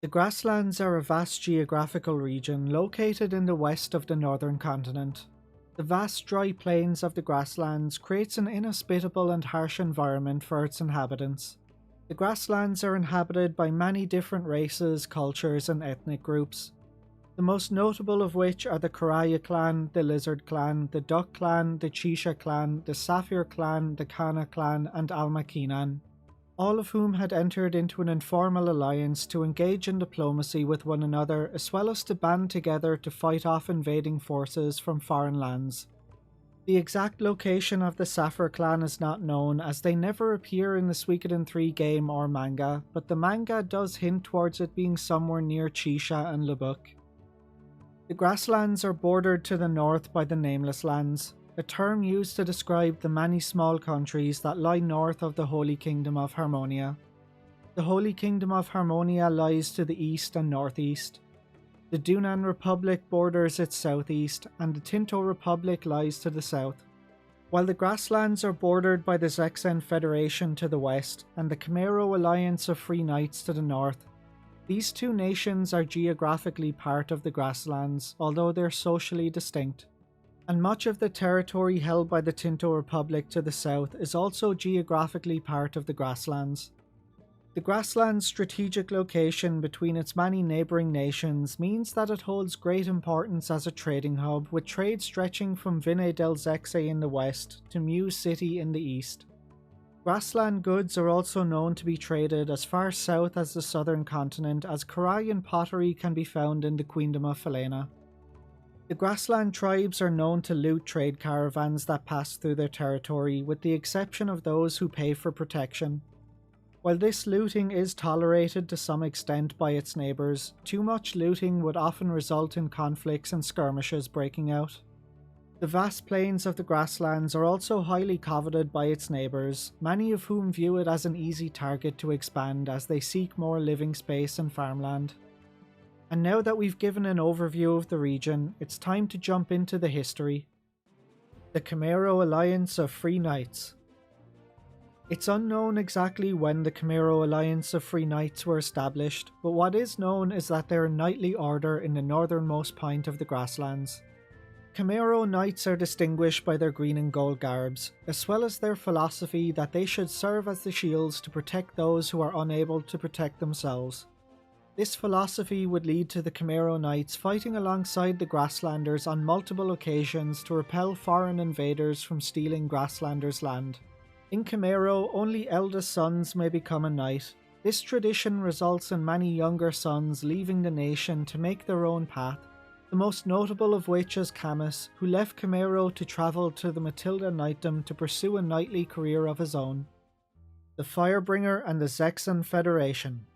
The Grasslands are a vast geographical region located in the west of the northern continent. The vast dry plains of the Grasslands creates an inhospitable and harsh environment for its inhabitants. The Grasslands are inhabited by many different races, cultures, and ethnic groups. The most notable of which are the Karaya clan, the Lizard clan, the Duck clan, the Chisha clan, the Saphir clan, the Kana clan, and Almakinan, all of whom had entered into an informal alliance to engage in diplomacy with one another as well as to band together to fight off invading forces from foreign lands. The exact location of the Saphir clan is not known as they never appear in the Suikoden III game or manga, but the manga does hint towards it being somewhere near Chisha and Lubuk. The Grasslands are bordered to the north by the Nameless Lands, a term used to describe the many small countries that lie north of the Holy Kingdom of Harmonia. The Holy Kingdom of Harmonia lies to the east and northeast. The Dunan Republic borders its southeast, and the Tinto Republic lies to the south. While the Grasslands are bordered by the Zexen Federation to the west, and the Kamaro Alliance of Free Knights to the north, these two nations are geographically part of the Grasslands, although they're socially distinct. And much of the territory held by the Tinto Republic to the south is also geographically part of the Grasslands. The Grasslands' strategic location between its many neighbouring nations means that it holds great importance as a trading hub, with trade stretching from Vinay del Zexe in the west to Mew City in the east. Grassland goods are also known to be traded as far south as the southern continent, as Karayan pottery can be found in the Queendom of Falena. The Grassland tribes are known to loot trade caravans that pass through their territory, with the exception of those who pay for protection. While this looting is tolerated to some extent by its neighbours, too much looting would often result in conflicts and skirmishes breaking out. The vast plains of the Grasslands are also highly coveted by its neighbours, many of whom view it as an easy target to expand as they seek more living space and farmland. And now that we've given an overview of the region, it's time to jump into the history. The Kamaro Alliance of Free Knights. It's unknown exactly when the Kamaro Alliance of Free Knights were established, but what is known is that they're a knightly order in the northernmost point of the Grasslands. Kamaro Knights are distinguished by their green and gold garbs, as well as their philosophy that they should serve as the shields to protect those who are unable to protect themselves. This philosophy would lead to the Kamaro Knights fighting alongside the Grasslanders on multiple occasions to repel foreign invaders from stealing Grasslanders' land. In Kamaro, only eldest sons may become a knight. This tradition results in many younger sons leaving the nation to make their own path, the most notable of which is Camus, who left Kamaro to travel to the Matilda Knightdom to pursue a knightly career of his own. The Firebringer and the Zexen Federation.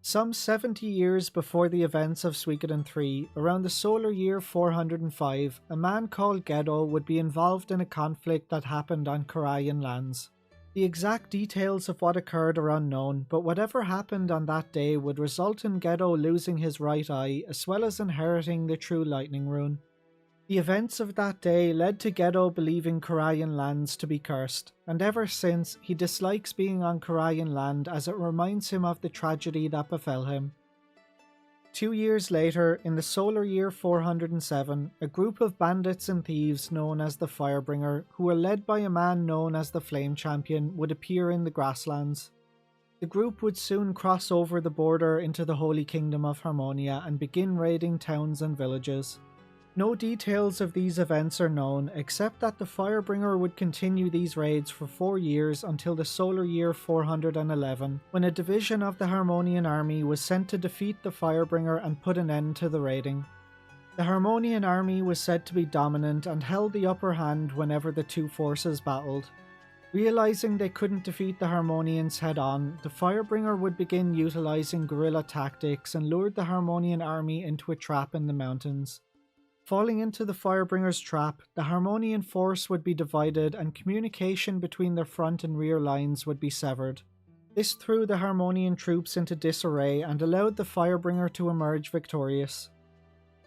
Some 70 years before the events of Suikoden III, around the solar year 405, a man called Gedo would be involved in a conflict that happened on Karayan lands. The exact details of what occurred are unknown, but whatever happened on that day would result in Gedo losing his right eye as well as inheriting the True Lightning Rune. The events of that day led to Gedo believing Karayan lands to be cursed, and ever since he dislikes being on Karayan land as it reminds him of the tragedy that befell him. 2 years later, in the solar year 407, a group of bandits and thieves known as the Firebringer, who were led by a man known as the Flame Champion, would appear in the Grasslands. The group would soon cross over the border into the Holy Kingdom of Harmonia and begin raiding towns and villages. No details of these events are known, except that the Firebringer would continue these raids for 4 years until the solar year 411, when a division of the Harmonian army was sent to defeat the Firebringer and put an end to the raiding. The Harmonian army was said to be dominant and held the upper hand whenever the two forces battled. Realizing they couldn't defeat the Harmonians head-on, the Firebringer would begin utilizing guerrilla tactics and lured the Harmonian army into a trap in the mountains. Falling into the Firebringer's trap, the Harmonian force would be divided and communication between their front and rear lines would be severed. This threw the Harmonian troops into disarray and allowed the Firebringer to emerge victorious.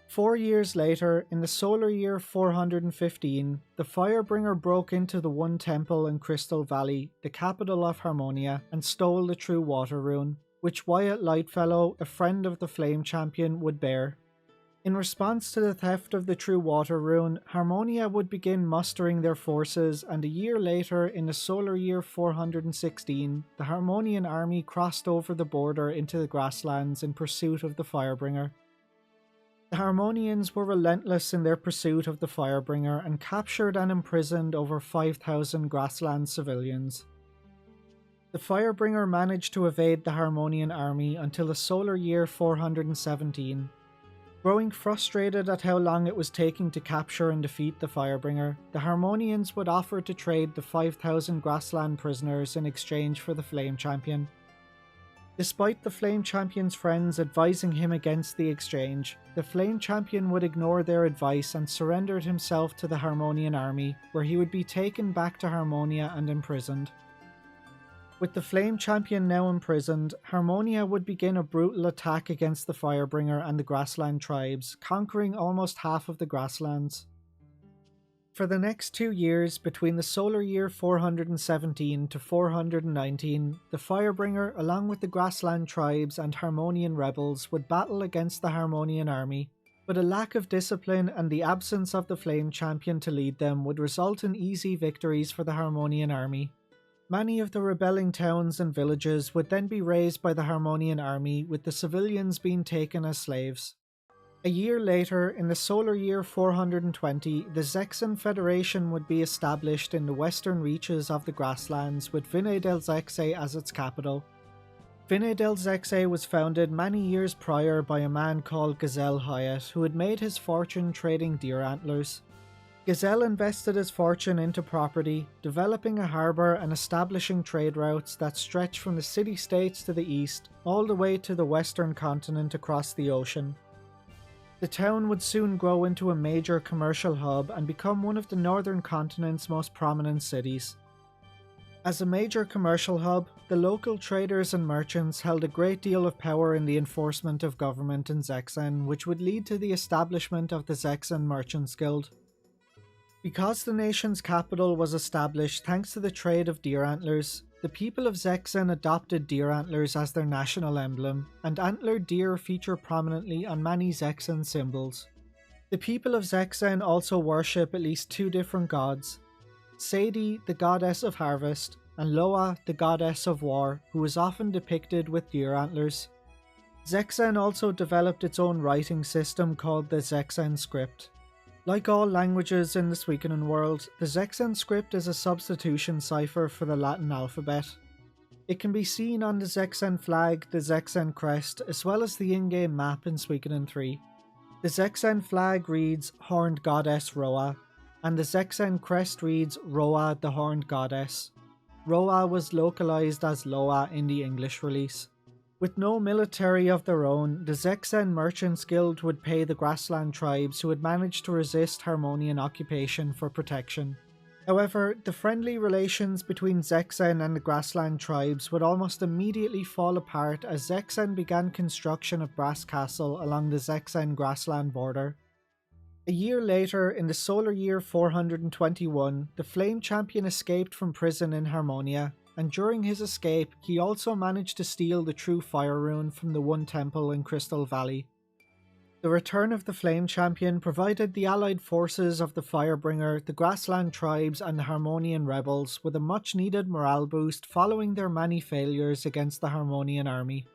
4 years later, in the solar year 415, the Firebringer broke into the One Temple in Crystal Valley, the capital of Harmonia, and stole the True Water Rune. which Wyatt Lightfellow, a friend of the Flame Champion, would bear. In response to the theft of the True Water Rune, Harmonia would begin mustering their forces, and a year later, in the solar year 416, the Harmonian army crossed over the border into the Grasslands in pursuit of the Firebringer. The Harmonians were relentless in their pursuit of the Firebringer and captured and imprisoned over 5,000 Grassland civilians. The Firebringer managed to evade the Harmonian army until the solar year 417. Growing frustrated at how long it was taking to capture and defeat the Firebringer, the Harmonians would offer to trade the 5,000 Grassland prisoners in exchange for the Flame Champion. Despite the Flame Champion's friends advising him against the exchange, the Flame Champion would ignore their advice and surrendered himself to the Harmonian army, where he would be taken back to Harmonia and imprisoned. With the Flame Champion now imprisoned, Harmonia would begin a brutal attack against the Firebringer and the Grassland tribes, conquering almost half of the Grasslands. For the next 2 years, between the solar year 417 to 419, the Firebringer, along with the Grassland tribes and Harmonian rebels, would battle against the Harmonian army, but a lack of discipline and the absence of the Flame Champion to lead them would result in easy victories for the Harmonian army. Many of the rebelling towns and villages would then be razed by the Harmonian army, with the civilians being taken as slaves. A year later, in the solar year 420, the Zexen Federation would be established in the western reaches of the Grasslands, with Vinay del Zexe as its capital. Vinay del Zexe was founded many years prior by a man called Gazelle Hyatt, who had made his fortune trading deer antlers. Gazelle invested his fortune into property, developing a harbour and establishing trade routes that stretch from the city-states to the east, all the way to the western continent across the ocean. The town would soon grow into a major commercial hub and become one of the northern continent's most prominent cities. As a major commercial hub, the local traders and merchants held a great deal of power in the enforcement of government in Zexen, which would lead to the establishment of the Zexen Merchants Guild. Because the nation's capital was established thanks to the trade of deer antlers, the people of Zexen adopted deer antlers as their national emblem, and antlered deer feature prominently on many Zexen symbols. The people of Zexen also worship at least 2 different gods: Sadie, the goddess of harvest, and Loa, the goddess of war, who is often depicted with deer antlers. Zexen also developed its own writing system called the Zexen script. Like all languages in the Suikoden world, the Zexen script is a substitution cipher for the Latin alphabet. It can be seen on the Zexen flag, the Zexen crest, as well as the in-game map in Suikoden III. The Zexen flag reads Horned Goddess Roa, and the Zexen crest reads Roa the Horned Goddess. Roa was localized as Loa in the English release. With no military of their own, the Zexen Merchants Guild would pay the Grassland tribes who had managed to resist Harmonian occupation for protection. However, the friendly relations between Zexen and the Grassland tribes would almost immediately fall apart as Zexen began construction of Brass Castle along the Zexen Grassland border. A year later, in the solar year 421, the Flame Champion escaped from prison in Harmonia, and during his escape, he also managed to steal the True Fire Rune from the One Temple in Crystal Valley. The return of the Flame Champion provided the allied forces of the Firebringer, the Grassland tribes, and the Harmonian rebels with a much-needed morale boost following their many failures against the Harmonian army.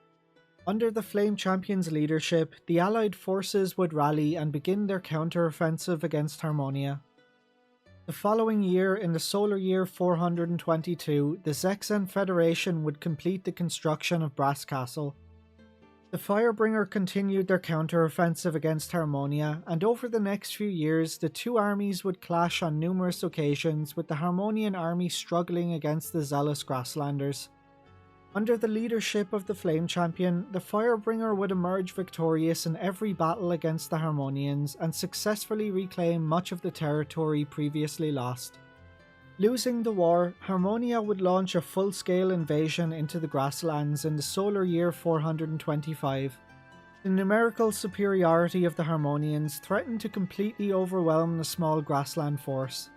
Under the Flame Champion's leadership, the allied forces would rally and begin their counter-offensive against Harmonia. The following year, in the solar year 422, the Zexen Federation would complete the construction of Brass Castle. The Firebringer continued their counter-offensive against Harmonia, and over the next few years, the two armies would clash on numerous occasions, with the Harmonian army struggling against the zealous Grasslanders. Under the leadership of the Flame Champion, the Firebringer would emerge victorious in every battle against the Harmonians and successfully reclaim much of the territory previously lost. Losing the war, Harmonia would launch a full-scale invasion into the Grasslands in the solar year 425. The numerical superiority of the Harmonians threatened to completely overwhelm the small Grassland force.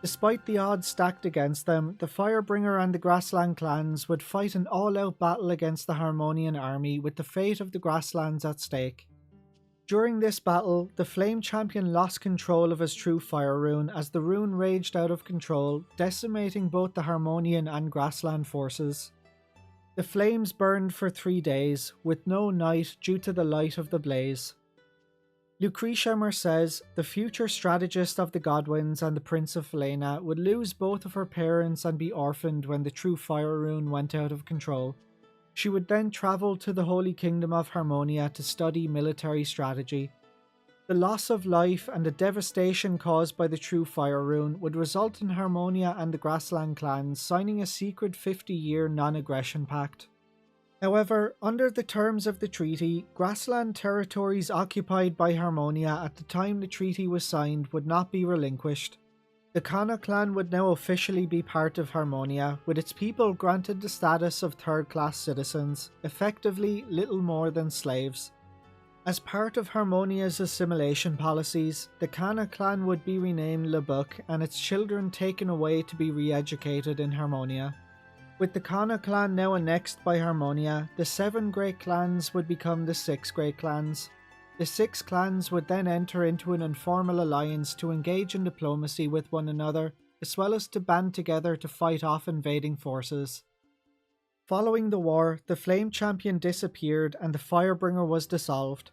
Despite the odds stacked against them, the Firebringer and the Grassland clans would fight an all-out battle against the Harmonian army with the fate of the Grasslands at stake. During this battle, the Flame Champion lost control of his true fire rune as the rune raged out of control, decimating both the Harmonian and Grassland forces. The flames burned for 3 days, with no night due to the light of the blaze. Lucretia says the future strategist of the Godwins and the Prince of Felena would lose both of her parents and be orphaned when the true fire rune went out of control. She would then travel to the Holy Kingdom of Harmonia to study military strategy. The loss of life and the devastation caused by the true fire rune would result in Harmonia and the Grassland clans signing a secret 50-year non-aggression pact. However, under the terms of the treaty, Grassland territories occupied by Harmonia at the time the treaty was signed would not be relinquished. The Kana clan would now officially be part of Harmonia, with its people granted the status of third-class citizens, effectively little more than slaves. As part of Harmonia's assimilation policies, the Kana clan would be renamed Labuk and its children taken away to be re-educated in Harmonia. With the Kana clan now annexed by Harmonia, the 7 great clans would become the 6 great clans. The 6 clans would then enter into an informal alliance to engage in diplomacy with one another, as well as to band together to fight off invading forces. Following the war, the Flame Champion disappeared and the Firebringer was dissolved.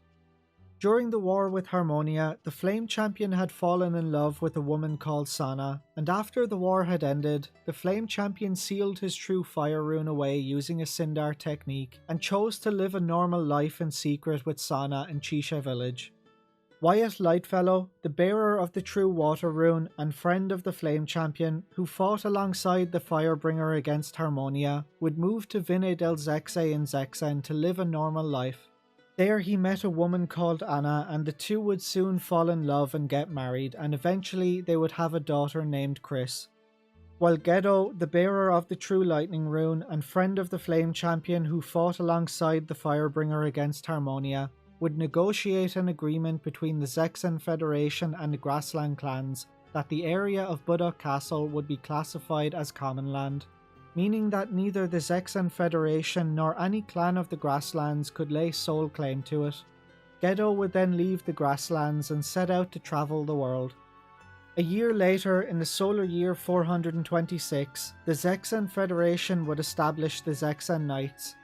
During the war with Harmonia, the Flame Champion had fallen in love with a woman called Sana, and after the war had ended, the Flame Champion sealed his true fire rune away using a Sindar technique, and chose to live a normal life in secret with Sana in Chisha village. Wyatt Lightfellow, the bearer of the true water rune and friend of the Flame Champion, who fought alongside the Firebringer against Harmonia, would move to Vinne del Zexen in Zexen to live a normal life. There he met a woman called Anna, and the two would soon fall in love and get married, and eventually they would have a daughter named Chris. While Gedo, the bearer of the true lightning rune and friend of the Flame Champion who fought alongside the Firebringer against Harmonia, would negotiate an agreement between the Zexen Federation and the Grassland clans that the area of Budok Castle would be classified as common land, meaning that neither the Zexen Federation nor any clan of the Grasslands could lay sole claim to it. Gedo would then leave the Grasslands and set out to travel the world. A year later, in the solar year 426, the Zexen Federation would establish the Zexen Knights,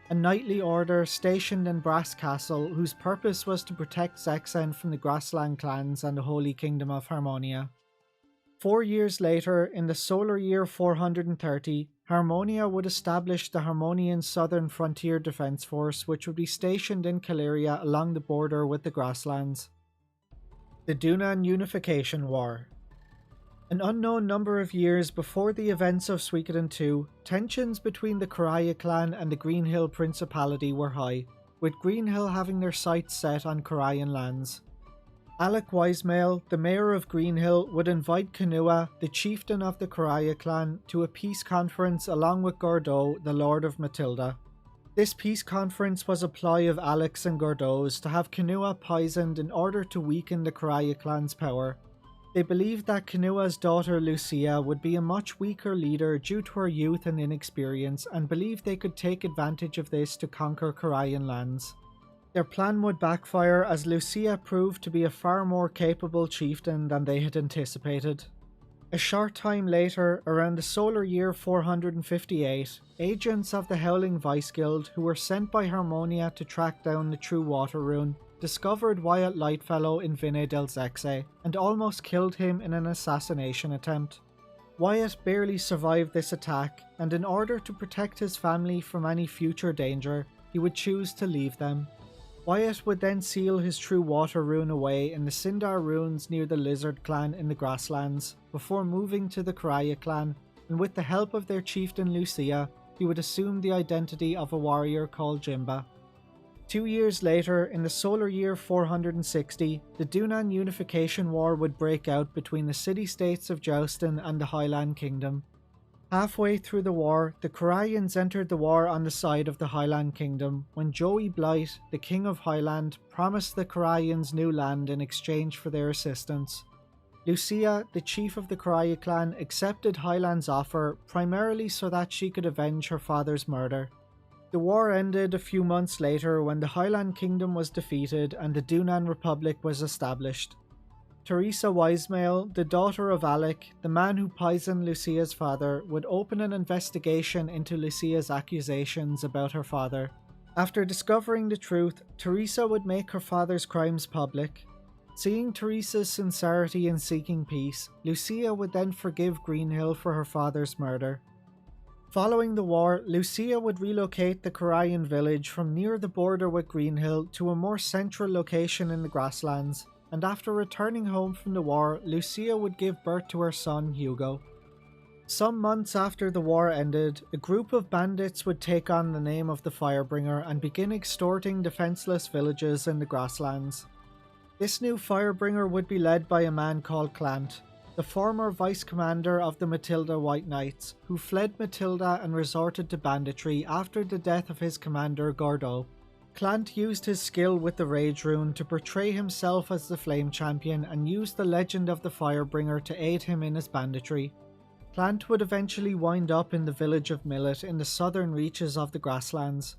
a knightly order stationed in Brass Castle whose purpose was to protect Zexen from the Grassland clans and the Holy Kingdom of Harmonia. 4 years later, in the solar year 430, Harmonia would establish the Harmonian Southern Frontier Defence Force, which would be stationed in Caleria along the border with the Grasslands. The Dunan Unification War. An unknown number of years before the events of Suikoden II, tensions between the Karaya clan and the Greenhill Principality were high, with Greenhill having their sights set on Karayan lands. Alec Wisemail, the mayor of Greenhill, would invite Kanua, the chieftain of the Karaya clan, to a peace conference along with Gordo, the lord of Matilda. This peace conference was a ploy of Alec's and Gordo's to have Kanua poisoned in order to weaken the Karaya clan's power. They believed that Kanua's daughter Lucia would be a much weaker leader due to her youth and inexperience, and believed they could take advantage of this to conquer Karayan lands. Their plan would backfire as Lucia proved to be a far more capable chieftain than they had anticipated. A short time later, around the solar year 458, agents of the Howling Vice Guild who were sent by Harmonia to track down the true water rune discovered Wyatt Lightfellow in Vinne del Zexen and almost killed him in an assassination attempt. Wyatt barely survived this attack, and in order to protect his family from any future danger, he would choose to leave them. Wyatt would then seal his true water rune away in the Sindar ruins near the Lizard clan in the Grasslands, before moving to the Karaya clan, and with the help of their chieftain Lucia, he would assume the identity of a warrior called Jimba. 2 years later, in the solar year 460, the Dunan Unification War would break out between the city-states of Joustin and the Highland Kingdom. Halfway through the war, the Karayans entered the war on the side of the Highland Kingdom, when Joey Blight, the King of Highland, promised the Karayans new land in exchange for their assistance. Lucia, the chief of the Karaya clan, accepted Highland's offer primarily so that she could avenge her father's murder. The war ended a few months later when the Highland Kingdom was defeated and the Dunan Republic was established. Teresa Wisemail, the daughter of Alec, the man who poisoned Lucia's father, would open an investigation into Lucia's accusations about her father. After discovering the truth, Teresa would make her father's crimes public. Seeing Teresa's sincerity in seeking peace, Lucia would then forgive Greenhill for her father's murder. Following the war, Lucia would relocate the Karayan village from near the border with Greenhill to a more central location in the Grasslands, and after returning home from the war, Lucia would give birth to her son Hugo. Some months after the war ended, a group of bandits would take on the name of the Firebringer and begin extorting defenseless villages in the Grasslands. This new Firebringer would be led by a man called Clant, the former vice-commander of the Matilda White Knights, who fled Matilda and resorted to banditry after the death of his commander Gordeau. Clant used his skill with the Rage Rune to portray himself as the Flame Champion and used the legend of the Firebringer to aid him in his banditry. Clant would eventually wind up in the village of Millet in the southern reaches of the Grasslands.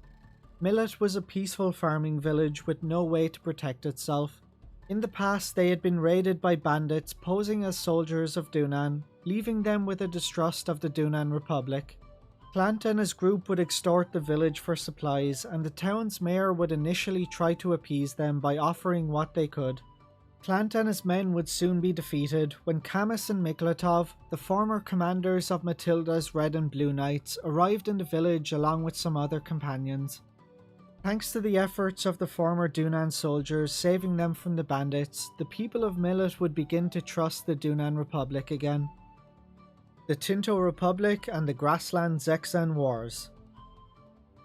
Millet was a peaceful farming village with no way to protect itself. In the past, they had been raided by bandits posing as soldiers of Dunan, leaving them with a distrust of the Dunan Republic. Clant and his group would extort the village for supplies, and the town's mayor would initially try to appease them by offering what they could. Clant and his men would soon be defeated when Camus and Miklatov, the former commanders of Matilda's Red and Blue Knights, arrived in the village along with some other companions. Thanks to the efforts of the former Dunan soldiers saving them from the bandits, the people of Millet would begin to trust the Dunan Republic again. The Tinto Republic and the Grassland Zexen Wars.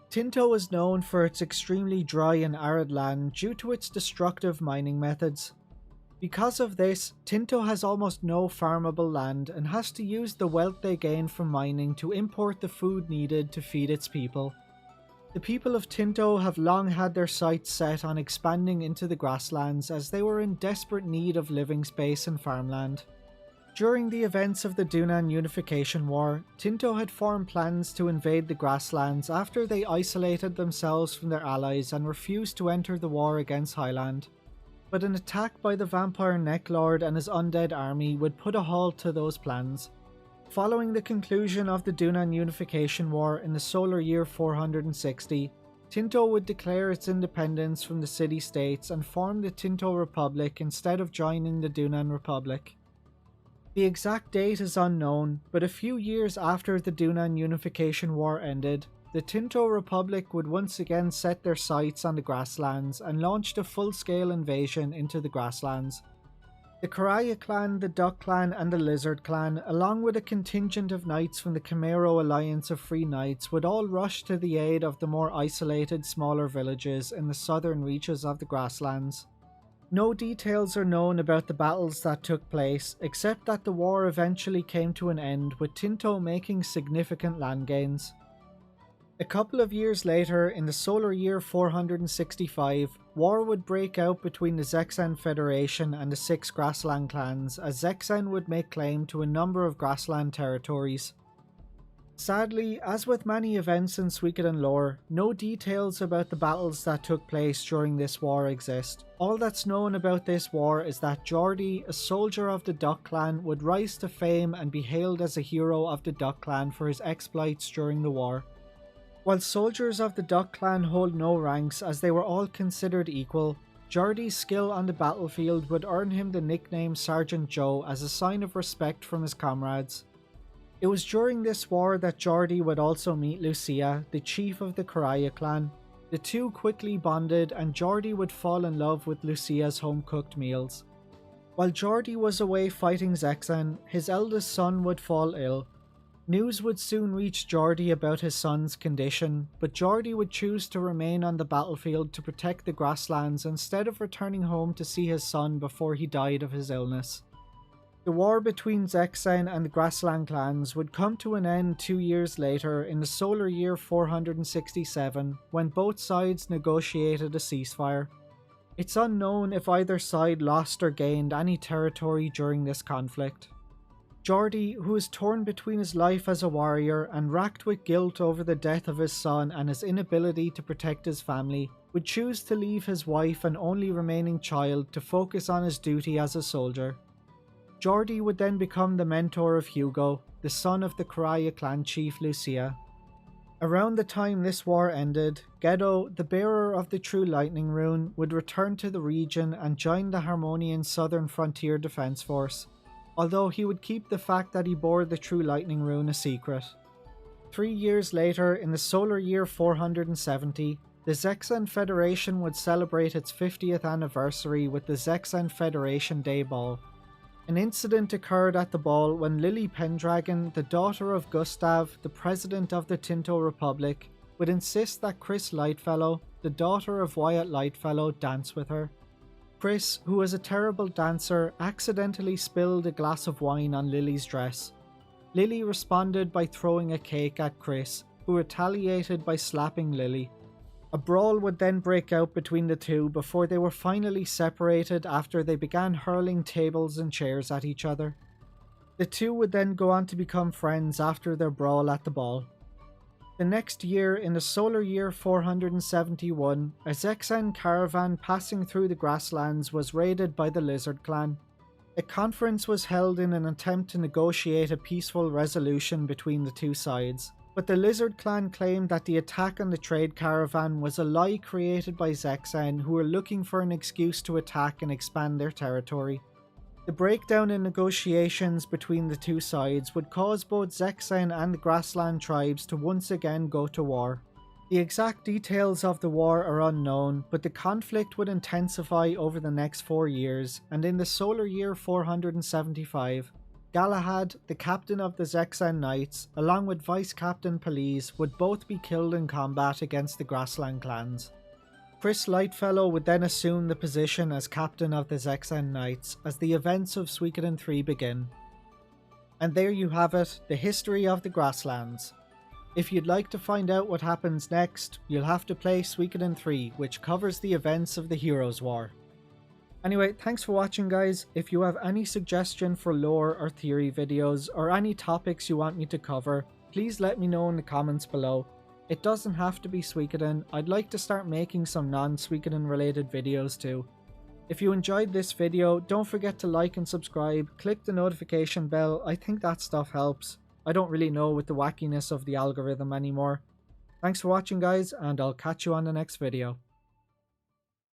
Tinto is known for its extremely dry and arid land due to its destructive mining methods. Because of this, Tinto has almost no farmable land and has to use the wealth they gain from mining to import the food needed to feed its people. The people of Tinto have long had their sights set on expanding into the Grasslands as they were in desperate need of living space and farmland. During the events of the Dunan Unification War, Tinto had formed plans to invade the Grasslands after they isolated themselves from their allies and refused to enter the war against Highland. But an attack by the Vampire Necklord and his undead army would put a halt to those plans. Following the conclusion of the Dunan Unification War in the solar year 460, Tinto would declare its independence from the city-states and form the Tinto Republic instead of joining the Dunan Republic. The exact date is unknown, but a few years after the Dunan Unification War ended, the Tinto Republic would once again set their sights on the Grasslands and launched a full-scale invasion into the Grasslands. The Karaya clan, the Duck clan and the Lizard clan, along with a contingent of knights from the Kamaro Alliance of Free Knights, would all rush to the aid of the more isolated smaller villages in the southern reaches of the Grasslands. No details are known about the battles that took place, except that the war eventually came to an end with Tinto making significant land gains. A couple of years later, in the solar year 465, war would break out between the Zexen Federation and the 6 Grassland clans, as Zexen would make claim to a number of Grassland territories. Sadly, as with many events in Suikoden lore, no details about the battles that took place during this war exist. All that's known about this war is that Geordie, a soldier of the Duck clan, would rise to fame and be hailed as a hero of the Duck clan for his exploits during the war. While soldiers of the Duck clan hold no ranks as they were all considered equal, Geordie's skill on the battlefield would earn him the nickname Sergeant Joe as a sign of respect from his comrades. It was during this war that Geordie would also meet Lucia, the chief of the Karaya clan. The two quickly bonded and Geordie would fall in love with Lucia's home-cooked meals. While Geordie was away fighting Zexen, his eldest son would fall ill. News would soon reach Geordie about his son's condition, but Geordie would choose to remain on the battlefield to protect the Grasslands instead of returning home to see his son before he died of his illness. The war between Zexen and the Grassland clans would come to an end 2 years later in the solar year 467 when both sides negotiated a ceasefire. It's unknown if either side lost or gained any territory during this conflict. Geordie, who is torn between his life as a warrior and racked with guilt over the death of his son and his inability to protect his family, would choose to leave his wife and only remaining child to focus on his duty as a soldier. Geordie would then become the mentor of Hugo, the son of the Karaya clan chief Lucia. Around the time this war ended, Gedo, the bearer of the True Lightning Rune, would return to the region and join the Harmonian Southern Frontier Defense Force, although he would keep the fact that he bore the True Lightning Rune a secret. 3 years later, in the solar year 470, the Zexen Federation would celebrate its 50th anniversary with the Zexen Federation Day Ball. An incident occurred at the ball when Lily Pendragon, the daughter of Gustav, the president of the Tinto Republic, would insist that Chris Lightfellow, the daughter of Wyatt Lightfellow, dance with her. Chris, who was a terrible dancer, accidentally spilled a glass of wine on Lily's dress. Lily responded by throwing a cake at Chris, who retaliated by slapping Lily. A brawl would then break out between the two before they were finally separated after they began hurling tables and chairs at each other. The two would then go on to become friends after their brawl at the ball. The next year, in the solar year 471, a Zexen caravan passing through the Grasslands was raided by the Lizard Clan. A conference was held in an attempt to negotiate a peaceful resolution between the two sides, but the Lizard Clan claimed that the attack on the trade caravan was a lie created by Zexen, who were looking for an excuse to attack and expand their territory. The breakdown in negotiations between the two sides would cause both Zexen and the Grassland tribes to once again go to war. The exact details of the war are unknown, but the conflict would intensify over the next 4 years, and in the solar year 475, Galahad, the captain of the Zexen Knights, along with Vice Captain Pelise, would both be killed in combat against the Grassland clans. Chris Lightfellow would then assume the position as captain of the Zexen Knights as the events of Suikoden III begin. And there you have it, the history of the Grasslands. If you'd like to find out what happens next, you'll have to play Suikoden III, which covers the events of the Heroes' War. Anyway, thanks for watching guys. If you have any suggestion for lore or theory videos, or any topics you want me to cover, please let me know in the comments below. It doesn't have to be Suikoden, I'd like to start making some non-Suikoden related videos too. If you enjoyed this video, don't forget to like and subscribe, click the notification bell, I think that stuff helps. I don't really know with the wackiness of the algorithm anymore. Thanks for watching guys, and I'll catch you on the next video.